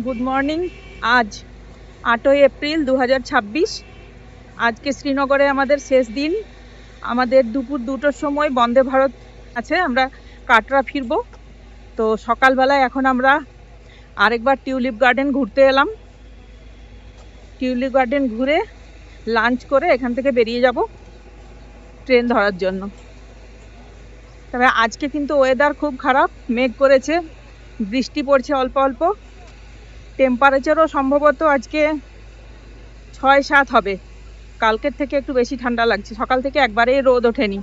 Good morning. আজ 8ই April 2026। আজকে শ্রীনগরে আমাদের শেষ দিন। আমাদের দুপুর 2টোর সময় বন্দে ভারত আছে, আমরা কাটরা ফিরব। তো সকালবেলায় এখন আমরা আরেকবার টিউলিপ গার্ডেন ঘুরতে এলাম। টিউলিপ গার্ডেন ঘুরে লাঞ্চ করে এখান থেকে বেরিয়ে যাব ট্রেন ধরার জন্য। তবে আজকে কিন্তু ওয়েদার খুব খারাপ, মেঘ করেছে, বৃষ্টি পড়ছে অল্প অল্প। টেম্পারেচারও সম্ভবত আজকে 6-7 হবে। কালকের থেকে একটু বেশি ঠান্ডা লাগছে, সকাল থেকে একবারেই রোদ ওঠেনি।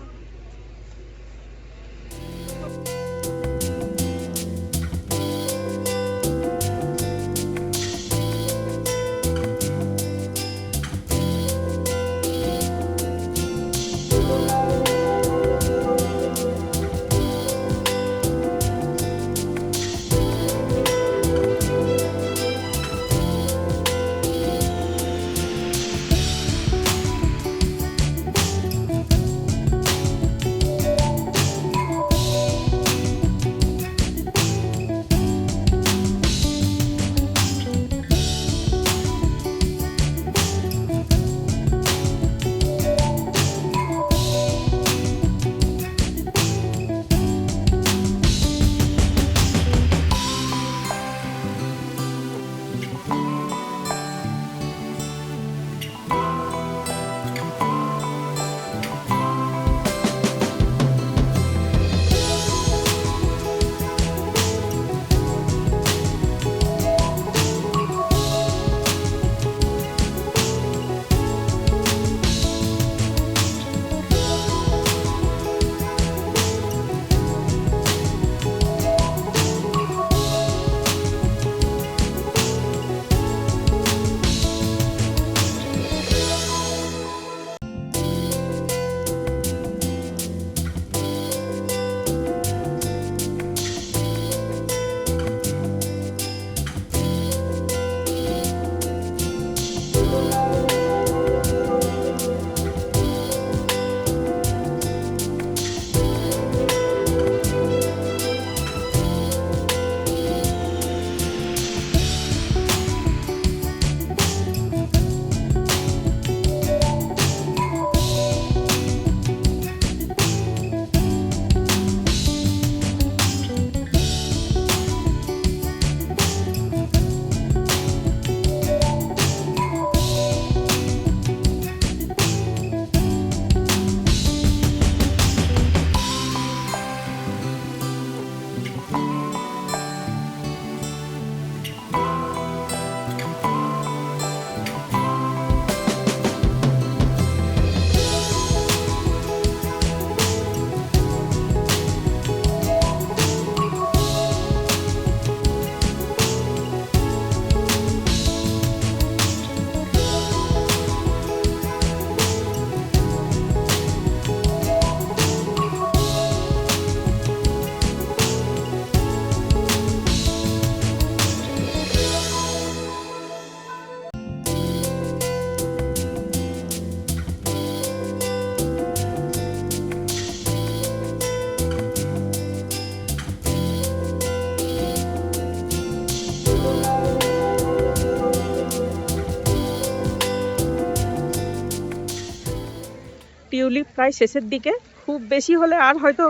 টিউলিপ প্রায় শেষের দিকে, খুব বেশি হলে আর হয়তো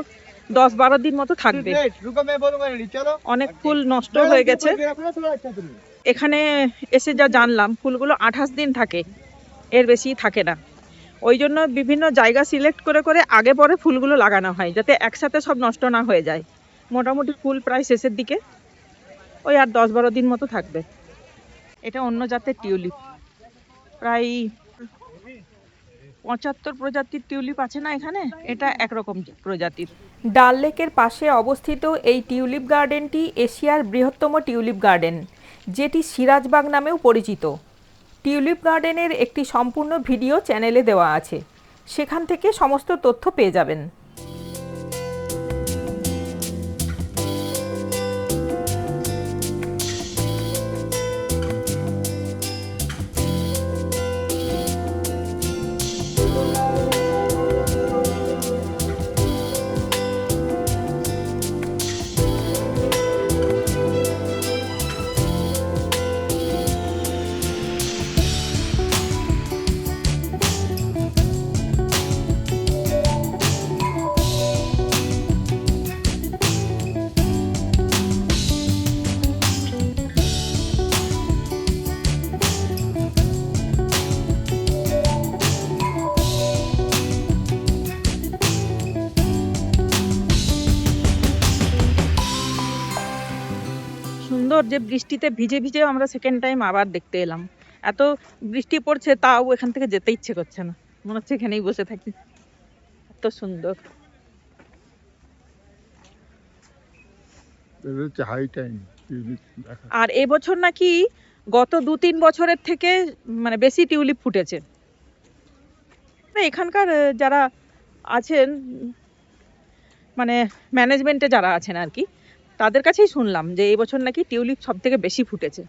10-12 দিন মতো থাকবে। অনেক ফুল নষ্ট হয়ে গেছে। এখানে এসে যা জানলাম, ফুলগুলো 28 দিন থাকে, এর বেশি থাকে না। ওই জন্য বিভিন্ন জায়গা সিলেক্ট করে করে আগে পরে ফুলগুলো লাগানো হয়, যাতে একসাথে সব নষ্ট না হয়ে যায়। মোটামুটি ফুল প্রায় শেষের দিকে, ওই আর 10-12 দিন মতো থাকবে। এটা অন্য জাতের টিউলিপ, প্রায় 75 প্রজাতির টিউলিপ আছে না এখানে, এটা একরকম প্রজাতির। ডাল লেকের পাশে অবস্থিত এই টিউলিপ গার্ডেনটি এশিয়ার বৃহত্তম টিউলিপ গার্ডেন, যেটি সিরাজবাগ নামেও পরিচিত। টিউলিপ গার্ডেনের একটি সম্পূর্ণ ভিডিও চ্যানেলে দেওয়া আছে, সেখান থেকে সমস্ত তথ্য পেয়ে যাবেন। সুন্দর যে বৃষ্টিতে ভিজে ভিজে আমরা সেকেন্ড টাইম আবার দেখতে এলাম। এত বৃষ্টি পড়ছে তাও এখান থেকে যেতে ইচ্ছে করছে না, মনে হচ্ছে এখানেই বসে থাকি, এত সুন্দর। High time. আর এবছর নাকি গত 2-3 বছরের থেকে মানে বেশি টিউলিপ ফুটেছে। এখানকার যারা আছেন মানে ম্যানেজমেন্টে যারা আছেন আর কি, তাদের কাছেই শুনলাম যে এই বছর নাকি টিউলিপ সব থেকে বেশি ফুটেছে।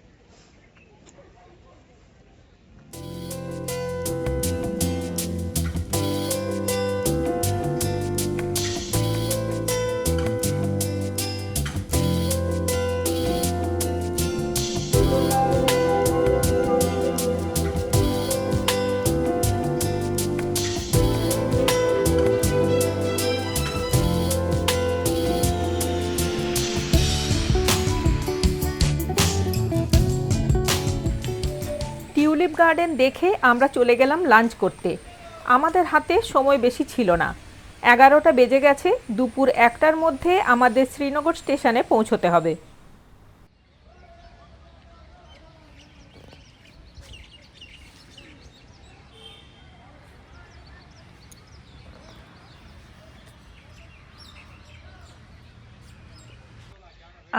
টিউলিপ গার্ডেন দেখে আমরা চলে গেলাম লাঞ্চ করতে। আমাদের হাতে সময় বেশি ছিল না, 11টা বেজে গেছে। দুপুর 1টার মধ্যে আমাদের শ্রীনগর স্টেশনে পৌঁছতে হবে।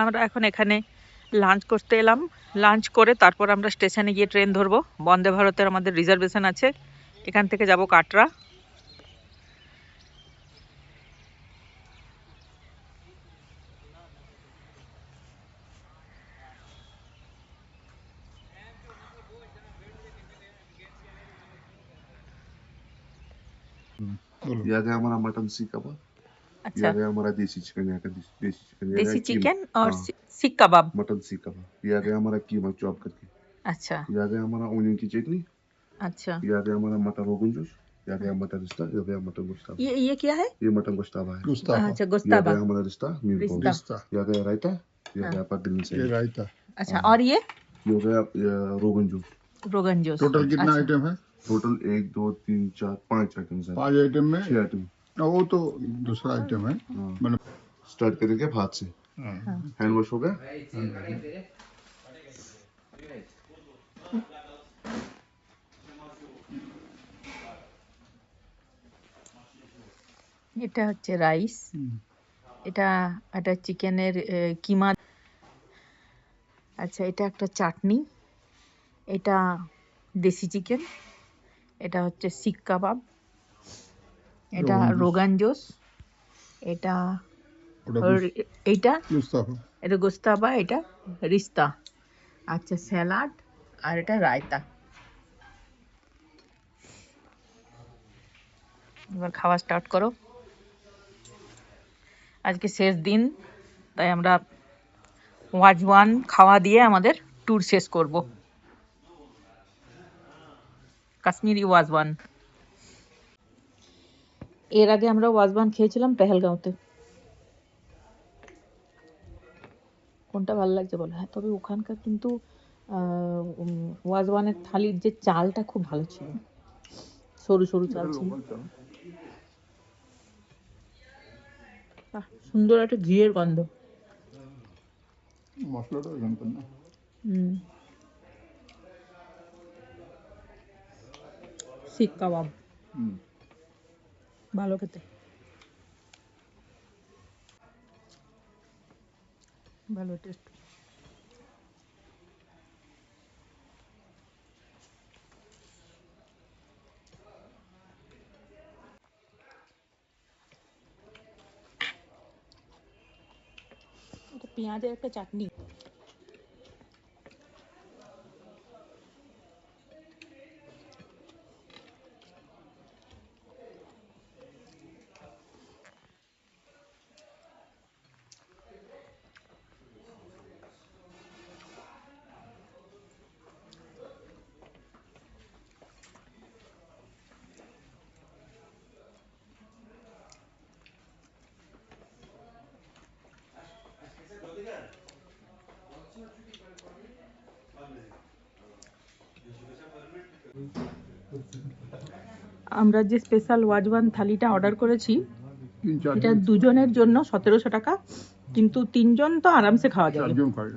আমরা এখন এখানে লাঞ্চ করতে এলাম। লাঞ্চ করে তারপর আমরা স্টেশনে গিয়ে ট্রেন ধরবো। বন্দে ভারতের আমাদের রিজার্ভেশন আছে, এখান থেকে যাব কাটরা। ये आ गया हमारा मटन सीख कबाब, ये अच्छा, आ गया हमारा देसी चिकन, यहाँ का देसी चिकन, ये आ देसी गया चिकन और हाँ, सीख कबाब। मटन सीख कबाब, ये आ गया हमारा कीमा चॉप करके, अच्छा ये आ गया हमारा ओनियन की चटनी, अच्छा, ये आ गया हमारा मटर रोगन जोश, ये आ गया मटर रिश्ता, ये आ गया मटन गुश्ताबा, ये क्या है? ये मटन गुश्ताबा है, अच्छा ये आ गुस्ताबा। गया हमारा रिश्ता मीट बॉल, रिश्ता। ये आ गया रायता, ये आ हाँ। गया आपका ग्रीन ये सैलेड, रायता। अच्छा और ये ये हो गया रोगन जोश। रोगन जोश। टोटल कितना अच्छा। आइटम है? टोटल 1 2 3 4 5 आइटम है, 5 आइटम में 6 आइटम। वो तो दूसरा आइटम है। मैंने स्टार्ट करेंगे हाथ से, हैंड वॉश हो गया, এটা হচ্ছে রাইস, এটা একটা চিকেনের কিমা। আচ্ছা এটা একটা চাটনি, এটা দেশি চিকেন, এটা হচ্ছে শিক কাবাব, এটা রোগান জোশ, এটা এইটা मुस्ताफा এটা গোস্তাবা, এটা রিস্তা। আচ্ছা স্যালাড আর এটা রায়তা। এবার খাওয়া স্টার্ট করো। আজকে শেষ দিন, তাই আমরা ওয়াজওয়ান খাওয়া দিয়ে আমাদের ট্যুর শেষ করব। কাশ্মীরি ওয়াজওয়ান। এর আগে আমরা ওয়াজওয়ান খেয়েছিলাম পেহেলগাঁওতে। কোনটা ভালো লাগছে বলো? হ্যাঁ তবে ওখানকার কিন্তু ওয়াজওয়ানের থালির যে চালটা খুব ভালো ছিল, সরু সরু চাল ছিল। সুন্দর একটা ঘিয়ের গন্ধ। মশলাটা এখানকার না। শিক কাবাব ভালো খেতে, ভালো টেস্ট। এটা পেঁয়াজের একটা চাটনি। আমরা যে স্পেশাল ওয়াজওয়ান থালিটা অর্ডার করেছি, 3-4 এটা দুজনের জন্য 1700 টাকা, কিন্তু 3 জন তো আরামসে খাওয়া যাবে। 4 জন খাবে।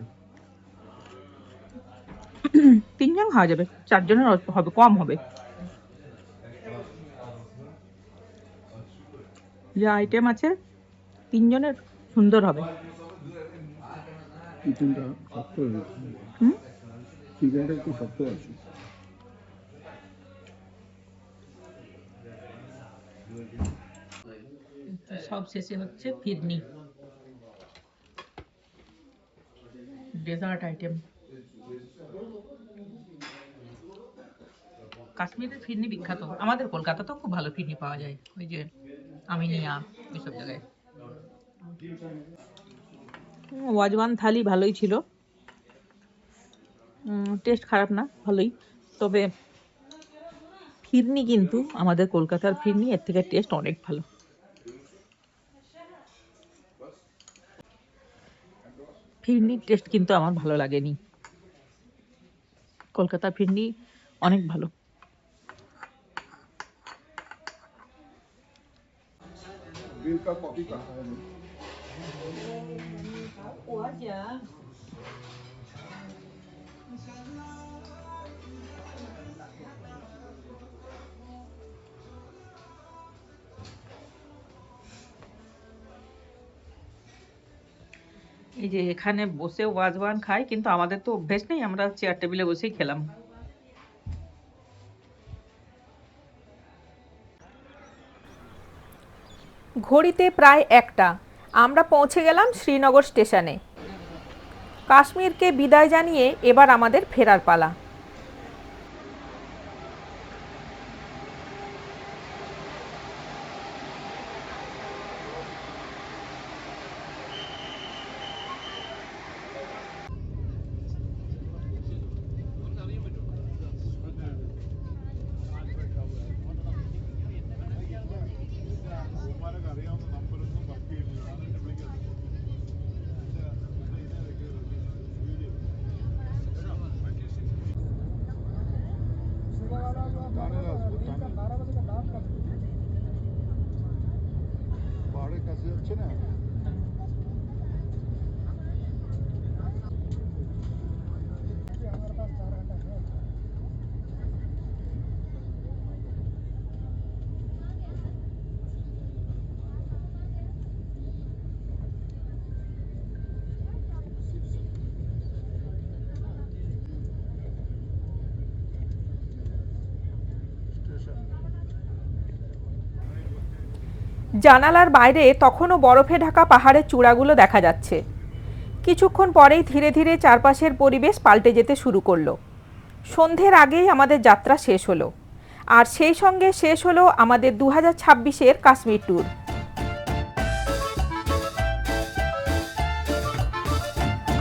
তিনজন খাওয়া যাবে, 4 জনের হবে, কম হবে। যা আইটেম আছে 3 জনের সুন্দর হবে। চিকেনটা শক্ত হয়েছে, হুম, চিকেনটা একটু শক্ত আছে। সব শেষে হচ্ছে ফিরনি, ডেজার্ট আইটেম। কাশ্মীরের ফিরনি বিখ্যাত, আমাদের কলকাতাতেও খুব ভালো ফিরনি পাওয়া যায়, ওই যে আমিনিয়া এইসব জায়গায়। ওয়াজওয়ান থালি ভালোই ছিল, টেস্ট খারাপ না, ভালোই। তবে ফিরনি কিন্তু আমাদের কলকাতার ফিরনি এর থেকে টেস্ট অনেক ভালো। ফিরনির টেস্ট কিন্তু আমার ভালো লাগেনি, কলকাতার ফিরনি অনেক ভালো। बिल का कॉपी कहाँ है? এই যে এখানে বসে ওয়াজওয়ান খাই, কিন্তু আমাদের তো অভ্যেস নেই, আমরা চেয়ার টেবিলে বসেই খেলাম। ঘড়িতে প্রায় 1টা, আমরা পৌঁছে গেলাম শ্রীনগর স্টেশনে। কাশ্মীরকে বিদায় জানিয়ে এবার আমাদের ফেরার পালা। বাড়ির কাছে যাচ্ছে না। জানালার বাইরে তখনও বরফে ঢাকা পাহাড়ের চূড়াগুলো দেখা যাচ্ছে। কিছুক্ষণ পরেই ধীরে ধীরে চারপাশের পরিবেশ পাল্টে যেতে শুরু করলো। সন্ধ্যের আগেই আমাদের যাত্রা শেষ হলো, আর সেই সঙ্গে শেষ হলো আমাদের 2026-এর কাশ্মীর ট্যুর।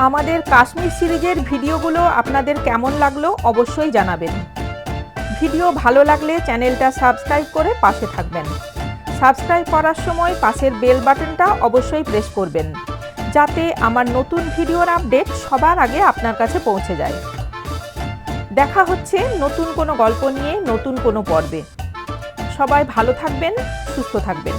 আমাদের কাশ্মীর সিরিজের ভিডিওগুলো আপনাদের কেমন লাগলো অবশ্যই জানাবেন। ভিডিও ভালো লাগলে চ্যানেলটা সাবস্ক্রাইব করে পাশে থাকবেন। সাবস্ক্রাইব করার সময় পাশের বেল বাটনটা অবশ্যই প্রেস করবেন, যাতে আমার নতুন ভিডিওর আপডেট সবার আগে আপনার কাছে পৌঁছে যায়। দেখা হচ্ছে নতুন কোনো গল্প নিয়ে নতুন কোনো পর্বে। সবাই ভালো থাকবেন, সুস্থ থাকবেন।